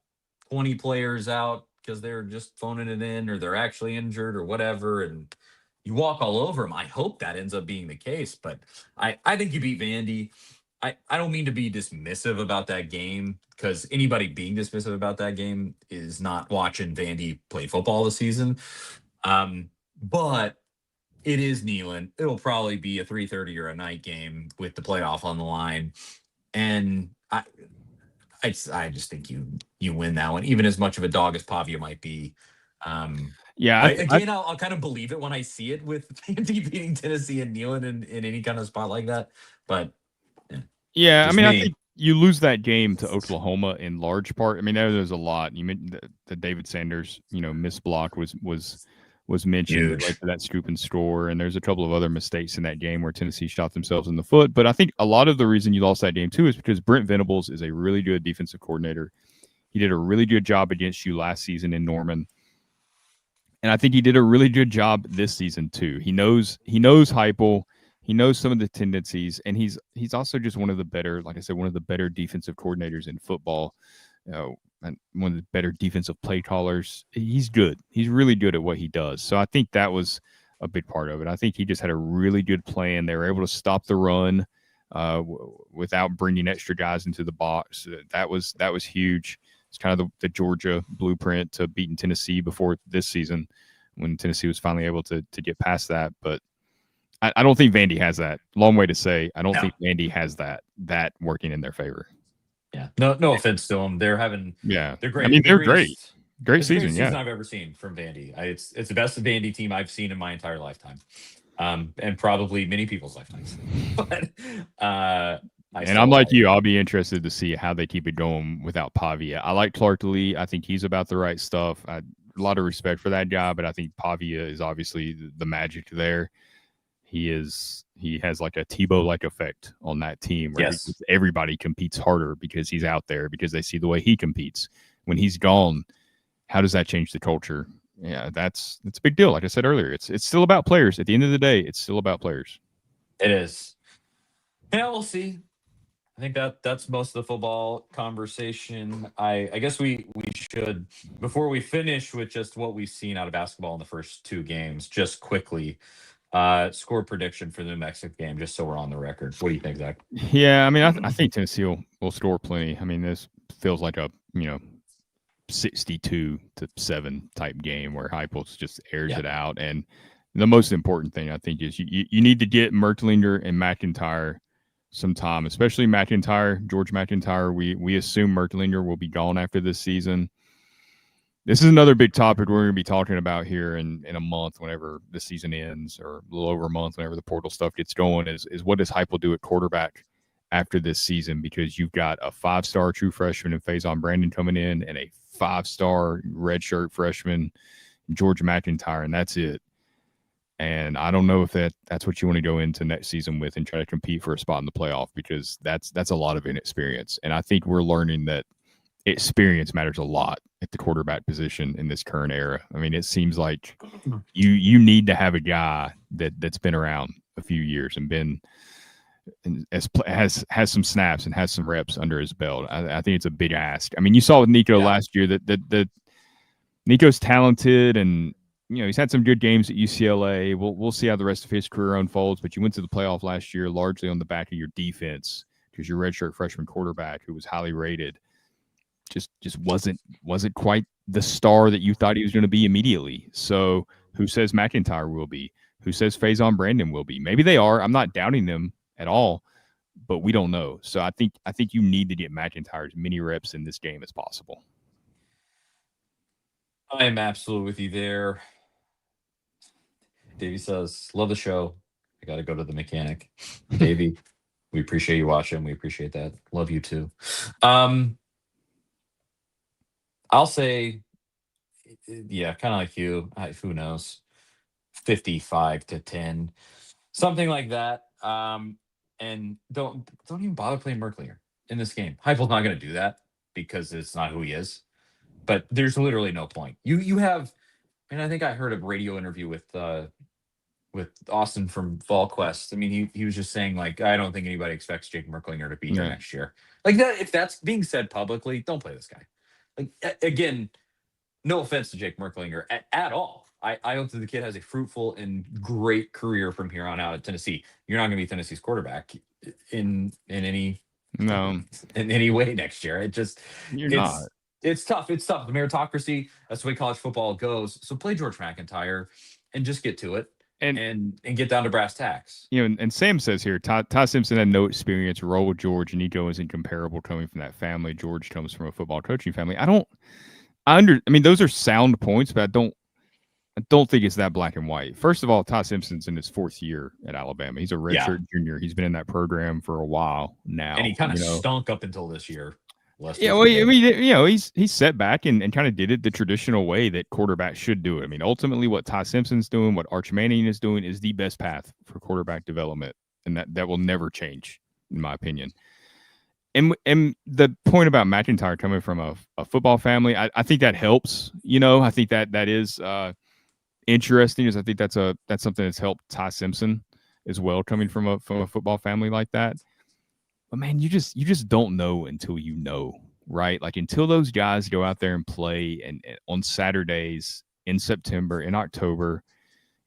20 players out because they're just phoning it in or they're actually injured or whatever and you walk all over them. I hope that ends up being the case, but I think you beat Vandy. I don't mean to be dismissive about that game because anybody being dismissive about that game is not watching Vandy play football this season. But it is Neyland. It'll probably be a 3:30 or a night game with the playoff on the line, and I just think you win that one, even as much of a dog as Pavia might be. Yeah, I'll kind of believe it when I see it with Vandy beating Tennessee and Neyland in any kind of spot like that. But yeah. I just mean, I me. think you lose that game to Oklahoma in large part. I mean, there's a lot. You mentioned the David Sanders, missed block was mentioned that led Huge. to that scoop and score, and there's a couple of other mistakes in that game where Tennessee shot themselves in the foot. But I think a lot of the reason you lost that game too is because Brent Venables is a really good defensive coordinator. He did a really good job against you last season in Norman. And I think he did a really good job this season too. He knows Heupel, he knows some of the tendencies, and he's also just one of the better, like I said, one of the better defensive coordinators in football. And one of the better defensive play callers. He's good. He's really good at what he does. So I think that was a big part of it. I think he just had a really good plan. They were able to stop the run without bringing extra guys into the box. That was huge. It's kind of the Georgia blueprint to beating Tennessee before this season when Tennessee was finally able to get past that. But I don't think Vandy has that. Long way to say, I don't No. think Vandy has that working in their favor. Yeah. No offense to them. They're having Yeah. they're great. I mean, The they're great. greatest. Great It's the season, greatest yeah. season I've ever seen from Vandy. It's the best Vandy team I've seen in my entire lifetime, and probably many people's lifetimes. But And I'm like you. I'll be interested to see how they keep it going without Pavia. I like Clark Lee. I think he's about the right stuff. lot of respect for that guy, but I think Pavia is obviously the magic there. He has like a Tebow like effect on that team where Yes. everybody competes harder because he's out there, because they see the way he competes. When he's gone, how does that change the culture? Yeah, that's a big deal. Like I said earlier, it's still about players. At the end of the day, it's still about players. It is. Yeah, we'll see. I think that's most of the football conversation. I guess we should, before we finish with just what we've seen out of basketball in the first two games, just quickly score prediction for the New Mexico game, just so we're on the record. What do you think, Zach? Yeah, I mean, I think Tennessee will score plenty. I mean, this feels like a 62-7 type game where Heupel just airs it out. And the most important thing, I think, is you need to get Mertlinger and McIntyre some time, especially McIntyre, George McIntyre. We assume Mertlinger will be gone after this season. This is another big topic we're going to be talking about here in a month, whenever the season ends, or a little over a month, whenever the portal stuff gets going, is what does Heupel do at quarterback after this season? Because you've got a 5-star true freshman in Faison Brandon coming in, and a 5-star redshirt freshman, George McIntyre, and that's it. And I don't know if that's what you want to go into next season with and try to compete for a spot in the playoff, because that's a lot of inexperience. And I think we're learning that experience matters a lot at the quarterback position in this current era. I mean, it seems like you need to have a guy that's been around a few years and been has some snaps and has some reps under his belt. I think it's a big ask. I mean, you saw with Nico last year that Nico's talented, and he's had some good games at UCLA. We'll see how the rest of his career unfolds. But you went to the playoff last year largely on the back of your defense, because your redshirt freshman quarterback, who was highly rated, just wasn't quite the star that you thought he was going to be immediately. So who says McIntyre will be? Who says Faison Brandon will be? Maybe they are. I'm not doubting them at all, but we don't know. So I think you need to get McIntyre as many reps in this game as possible. I am absolutely with you there. Davey says, love the show. I got to go to the mechanic. Davey, we appreciate you watching. We appreciate that. Love you too. I'll say, yeah, kind of like you. Who knows? 55-10, something like that. And don't even bother playing Merklinger in this game. Heupel's not going to do that because it's not who he is. But there's literally no point. You have, and I think I heard a radio interview with Austin from VolQuest. I mean, he was just saying, like, I don't think anybody expects Jake Merklinger to be here next year. Like that, if that's being said publicly, don't play this guy. Like, again, no offense to Jake Merklinger at all. I don't think the kid has a fruitful and great career from here on out at Tennessee. You're not going to be Tennessee's quarterback in any way next year. Not. It's tough. It's tough. The meritocracy, that's the way college football goes. So play George McIntyre and just get to it and get down to brass tacks. And Sam says here, Ty Simpson had no experience. Roll with George. Nico isn't comparable coming from that family. George comes from a football coaching family. I mean, those are sound points, but I don't think it's that black and white. First of all, Ty Simpson's in his 4th year at Alabama. He's a redshirt junior. He's been in that program for a while now. And he kind of stunk up until this year. Yeah, well, I mean, he's set back and kind of did it the traditional way that quarterbacks should do it. I mean, ultimately, what Ty Simpson's doing, what Arch Manning is doing, is the best path for quarterback development, and that will never change, in my opinion. And the point about McIntyre coming from a football family, I think that helps. I think that is interesting. Is I think that's something that's helped Ty Simpson as well, coming from a football family like that. But man, you just don't know until you know, right? Like, until those guys go out there and play and on Saturdays in September, in October,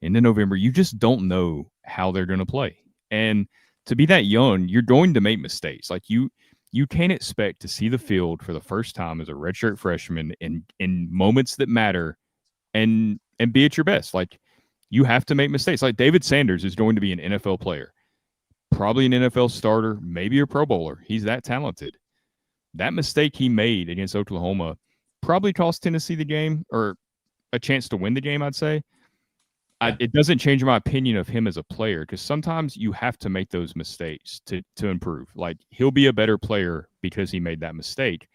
into November, you just don't know how they're going to play. And to be that young, you're going to make mistakes. Like, you can't expect to see the field for the first time as a redshirt freshman in moments that matter and be at your best. Like, you have to make mistakes. Like, David Sanders is going to be an NFL player. Probably an NFL starter, maybe a Pro Bowler. He's that talented. That mistake he made against Oklahoma probably cost Tennessee the game, or a chance to win the game, I'd say. Yeah. It doesn't change my opinion of him as a player, because sometimes you have to make those mistakes to improve. Like, he'll be a better player because he made that mistake.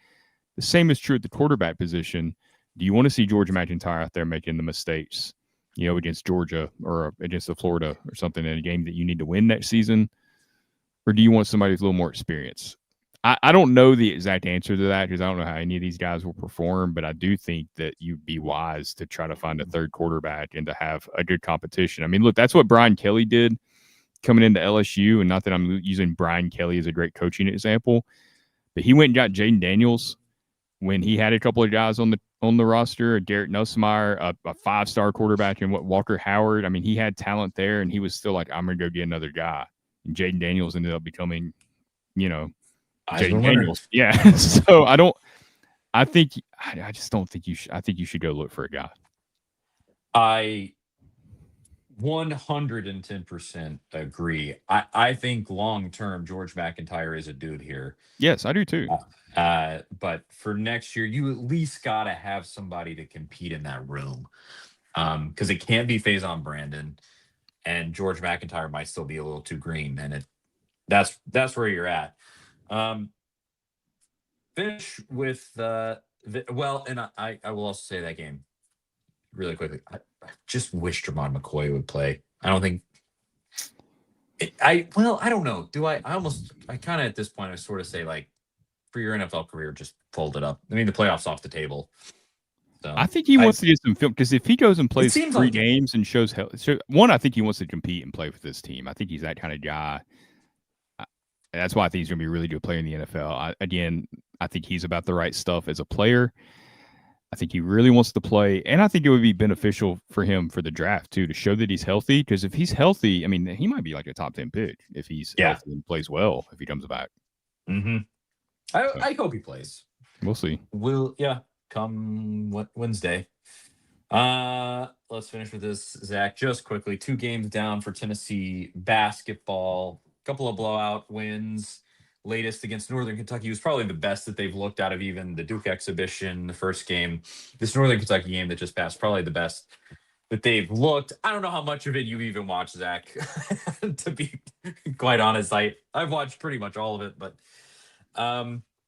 The same is true at the quarterback position. Do you want to see George McIntyre out there making the mistakes, against Georgia or against the Florida or something in a game that you need to win next season? Or do you want somebody with a little more experience? I don't know the exact answer to that because I don't know how any of these guys will perform, but I do think that you'd be wise to try to find a third quarterback and to have a good competition. I mean, look, that's what Brian Kelly did coming into LSU, and not that I'm using Brian Kelly as a great coaching example, but he went and got Jaden Daniels when he had a couple of guys on the roster, Garrett Nussmeier, a 5-star quarterback, and Walker Howard. I mean, he had talent there, and he was still like, I'm going to go get another guy. And Jaden Daniels ended up becoming, Jaden Daniels. Yeah. So I just don't think you should. I think you should go look for a guy. I 110% agree. I think long term, George McIntyre is a dude here. Yes, I do too. But for next year, you at least got to have somebody to compete in that room, because it can't be Faison Brandon, and George McIntyre might still be a little too green, and that's where you're at. Finish with and I will also say that game really quickly. I just wish Jermon McCoy would play. I don't think. I don't know. Do I? I kind of at this point I sort of say, like, for your NFL career, just fold it up. I mean, the playoffs off the table. So I think he wants to get some film because if he goes and plays 3 games and shows one, I think he wants to compete and play for this team. I think he's that kind of guy. That's why I think he's going to be a really good player in the NFL. I think he's about the right stuff as a player. I think he really wants to play, and I think it would be beneficial for him for the draft too, to show that he's healthy. Because if he's healthy, I mean, he might be like a top 10 pick if he's healthy and plays well if he comes back. Mm-hmm. I hope he plays. We'll see. Come Wednesday. Let's finish with this, Zach. Just quickly, 2 games down for Tennessee basketball. Couple of blowout wins. Latest against Northern Kentucky was probably the best that they've looked out of even the Duke exhibition, the first game. This Northern Kentucky game that just passed, probably the best that they've looked. I don't know how much of it you've even watched, Zach, to be quite honest. I've watched pretty much all of it, but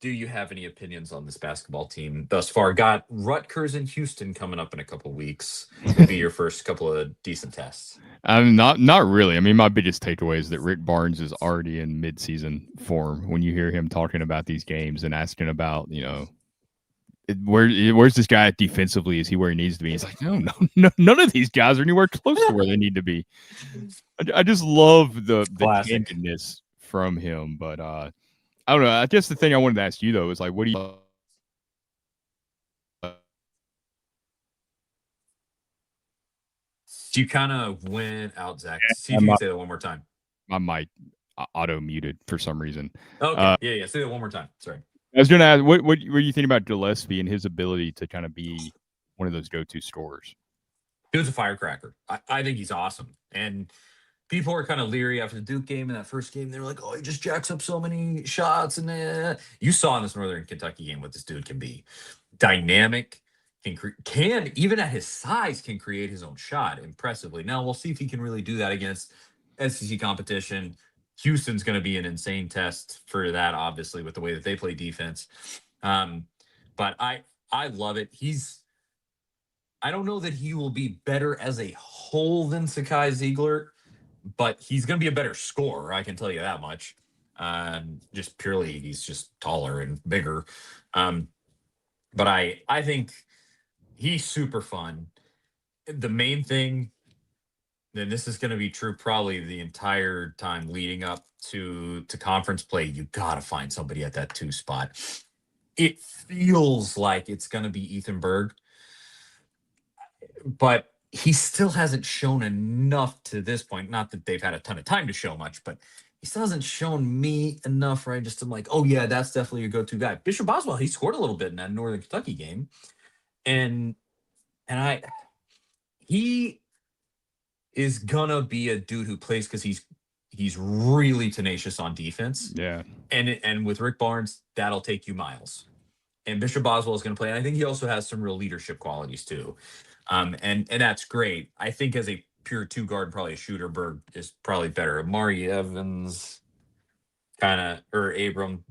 do you have any opinions on this basketball team thus far? Got Rutgers and Houston coming up in a couple weeks. Will be your first couple of decent tests. Not really. I mean, my biggest takeaway is that Rick Barnes is already in midseason form. When you hear him talking about these games and asking about, where's this guy defensively? Is he where he needs to be? He's like, no, none of these guys are anywhere close to where they need to be. I just love the candidness from him, but I don't know. I guess the thing I wanted to ask you though is like, what do you? You kind of went out, Zach. See if you can say that one more time. My mic auto muted for some reason. Okay. Yeah. Say that one more time. Sorry. I was going to ask, what do you think about Gillespie and his ability to kind of be one of those go-to scorers? He was a firecracker. I think he's awesome. And people are kind of leery after the Duke game. In that first game, they were like, oh, he just jacks up so many shots. And you saw in this Northern Kentucky game what this dude can be. Dynamic, can even at his size, can create his own shot impressively. Now, we'll see if he can really do that against SEC competition. Houston's going to be an insane test for that, obviously, with the way that they play defense. But I love it. I don't know that he will be better as a whole than Sakai Ziegler, but he's going to be a better scorer. I can tell you that much. Just purely, he's just taller and bigger. But I think he's super fun. The main thing, and this is going to be true probably the entire time leading up to conference play, you got to find somebody at that 2 spot. It feels like it's going to be Ethan Berg, but he still hasn't shown enough to this point. Not that they've had a ton of time to show much, but he still hasn't shown me enough, right? Just to like, oh yeah, that's definitely your go-to guy. Bishop Boswell, he scored a little bit in that Northern Kentucky game. And he is gonna be a dude who plays because he's really tenacious on defense. Yeah. And with Rick Barnes, that'll take you miles. And Bishop Boswell is gonna play. And I think he also has some real leadership qualities too. And that's great. I think as a pure 2 guard, probably a shooter, Berg is probably better. Amari Evans, or Abram,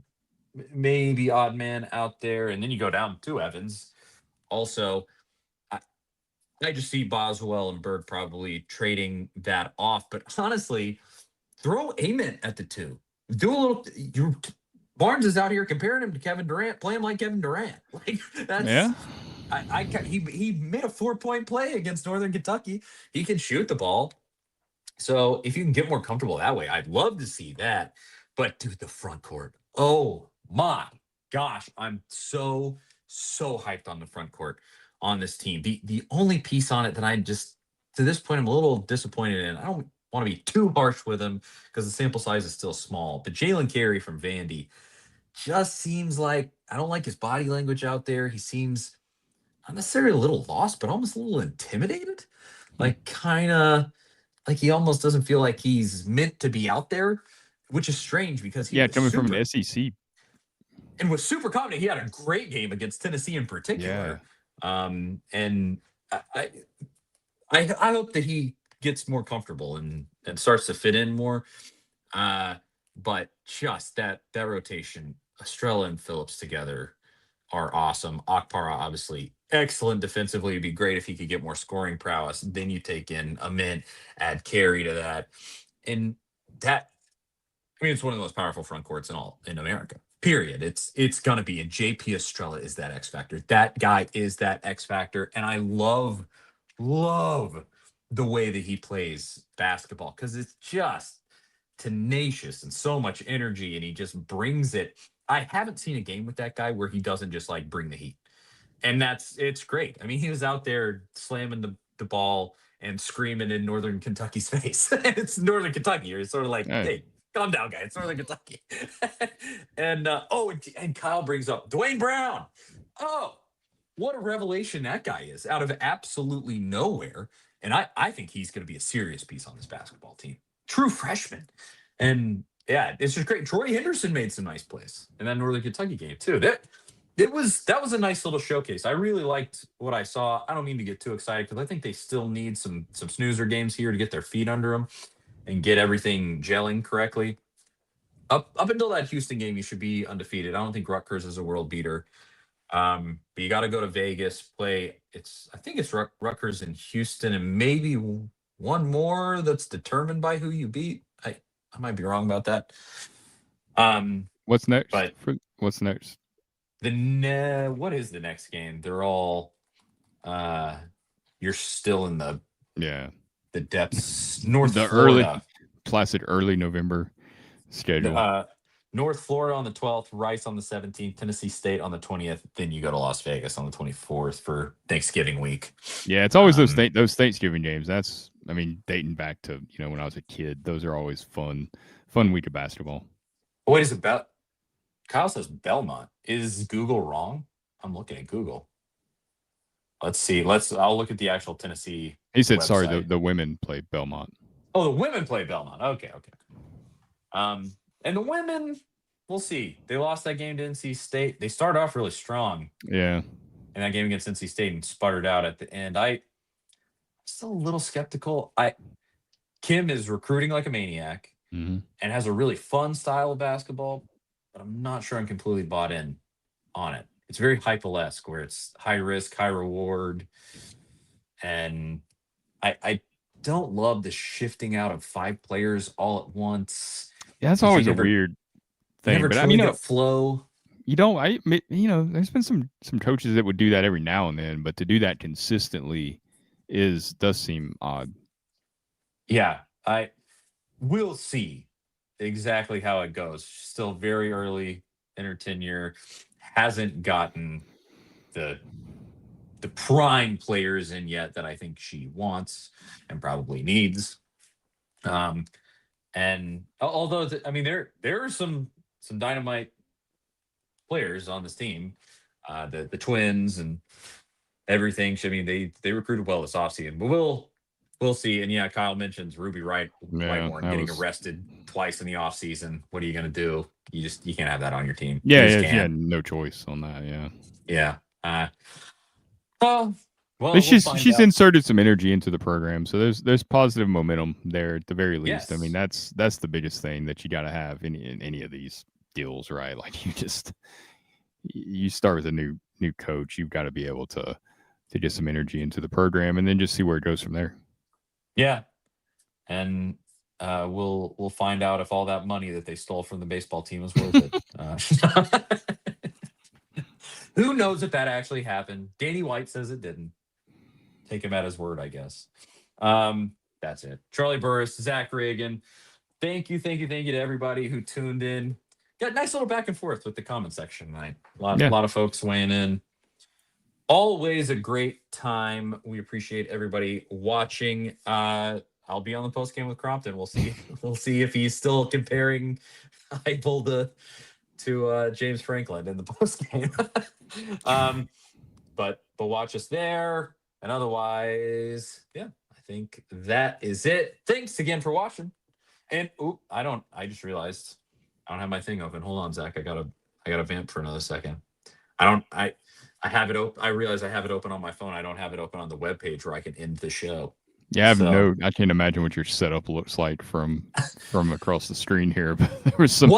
maybe odd man out there. And then you go down to Evans. Also, I, I just see Boswell and Bird probably trading that off. But honestly, throw Ament at the two. Do a little. Barnes is out here comparing him to Kevin Durant, playing like Kevin Durant. Like Yeah. that's. He made a 4-point play against Northern Kentucky. He can shoot the ball. So if you can get more comfortable that way, I'd love to see that. But dude, the front court. Oh my gosh. I'm so hyped on the front court on this team. The only piece on it that I just to this point I'm a little disappointed in. I don't want to be too harsh with him because the sample size is still small. But Jalen Carey from Vandy just seems like I don't like his body language out there. He seems not necessarily a little lost, but almost a little intimidated. Like kind of like he almost doesn't feel like he's meant to be out there, which is strange because he Yeah, was coming from super an SEC. and was super confident. He had a great game against Tennessee in Yeah. particular. And I, I hope that he gets more comfortable and starts to fit in more. But just that rotation, Estrella and Phillips together are awesome. Akpara, obviously, excellent defensively. It'd be great if he could get more scoring prowess. Then you take in a Mint, add Carey to that. And that, I mean, it's one of the most powerful front courts in America. Period. It's gonna be. And JP Estrella is that X factor. That guy is that X factor. And I love the way that he plays basketball because it's just tenacious and so much energy, and he just brings it. I haven't seen a game with that guy where he doesn't just like bring the heat. And it's great. I mean, he was out there slamming the ball and screaming in Northern Kentucky's face. And it's Northern Kentucky. You're sort of like, Yeah. hey, calm down, guy. It's Northern Kentucky. And Kyle brings up Dwayne Brown. Oh, what a revelation that guy is out of absolutely nowhere. And I think he's going to be a serious piece on this basketball team. True freshman. And yeah, it's just great. Troy Henderson made some nice plays in that Northern Kentucky game too. That was a nice little showcase. I really liked what I saw. I don't mean to get too excited because I think they still need some snoozer games here to get their feet under them and get everything gelling correctly. Up until that Houston game, you should be undefeated. I don't think Rutgers is a world beater. But you got to go to Vegas, play. I think it's Rutgers in Houston, and maybe one more that's determined by who you beat. I might be wrong about that. What's next? But What's next? What is the next game? They're all you're still in the depths. North The Florida. placid early November schedule. North Florida on the 12th, Rice on the 17th, Tennessee State on the 20th. Then you go to Las Vegas on the 24th for Thanksgiving week. Yeah, it's always those Thanksgiving games. That's, I mean, dating back to when I was a kid. Those are always fun week of basketball. Wait, is it Kyle says Belmont. Is Google wrong? I'm looking at Google. Let's see. I'll look at the actual Tennessee. He said, website. sorry, the women play Belmont. Oh, the women play Belmont. Okay. And the women, we'll see. They lost that game to NC State. They started off really strong. Yeah. In that game against NC State and sputtered out at the end. I'm still a little skeptical. Kim is recruiting like a maniac and has a really fun style of basketball, but I'm not sure I'm completely bought in on it. It's very Heupel-esque where it's high risk, high reward. And I don't love the shifting out of 5 players all at once. Yeah, that's always a weird thing. But I mean, flow. You don't. There's been some coaches that would do that every now and then, but to do that consistently does seem odd. Yeah, we'll see exactly how it goes. Still very early in her tenure, hasn't gotten the prime players in yet that I think she wants and probably needs. And although there are some dynamite players on this team, the twins and everything. I mean, they recruited well this offseason, but we'll see. And yeah, Kyle mentions Ruby Whitemore getting arrested twice in the offseason. What are you going to do? You can't have that on your team. Yeah, no choice on that. Yeah. Well, she's inserted some energy into the program, so there's positive momentum there at the very least. Yes. I mean, that's the biggest thing that you got to have in any of these deals, right? Like you start with a new coach, you've got to be able to get some energy into the program and then just see where it goes from there. Yeah, and we'll find out if all that money that they stole from the baseball team is worth it. Who knows if that actually happened? Danny White says it didn't. Take him at his word, I guess. That's it. Charlie Burris, Zach Reagan. Thank you to everybody who tuned in. Got a nice little back and forth with the comment section tonight. A lot of folks weighing in. Always a great time. We appreciate everybody watching. I'll be on the post game with Crompton. We'll see. We'll see if he's still comparing Heupel to James Franklin in the post game. But watch us there. And otherwise, yeah, I think that is it. Thanks again for watching. And I just realized I don't have my thing open. Hold on, Zach. I gotta vamp for another second. I have it open. I realize I have it open on my phone. I don't have it open on the webpage where I can end the show. Yeah, I can't imagine what your setup looks like from across the screen here. But there was some.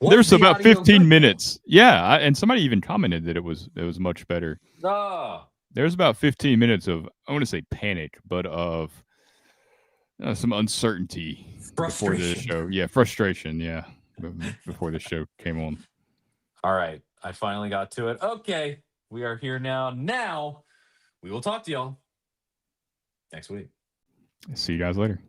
There's about 15 minutes. Yeah, and somebody even commented that it was much better. There's about 15 minutes of, I want to say panic, but of some uncertainty before the show. Yeah, frustration. Yeah, before the show came on. All right, I finally got to it. Okay, we are here now. Now we will talk to y'all next week. See you guys later.